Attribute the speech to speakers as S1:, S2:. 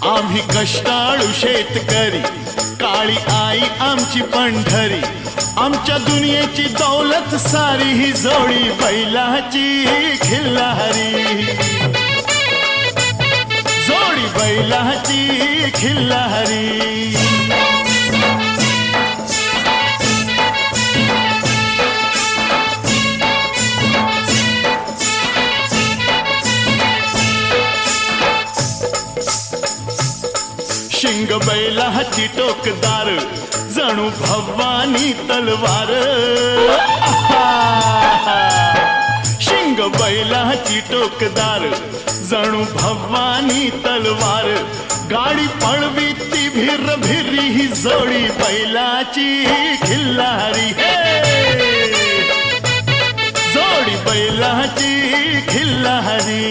S1: आम्ही कष्टाळू शेतकरी, काळी आई आमची पंढरी, आमच्या दुनियेची दौलत सारी ही जोडी बैलाची खिल्लारी, जोडी बैलाची खिल्लारी। शिंग बैलाची टोकदार, जणू भवानी तलवार। शिंग बैलाची टोकदार, जणू भवानी तलवार, गाडी पळवी ती भिर भिरी ही जोडी बैलाची खिल्लारी, जोडी बैलाची खिल्लारी।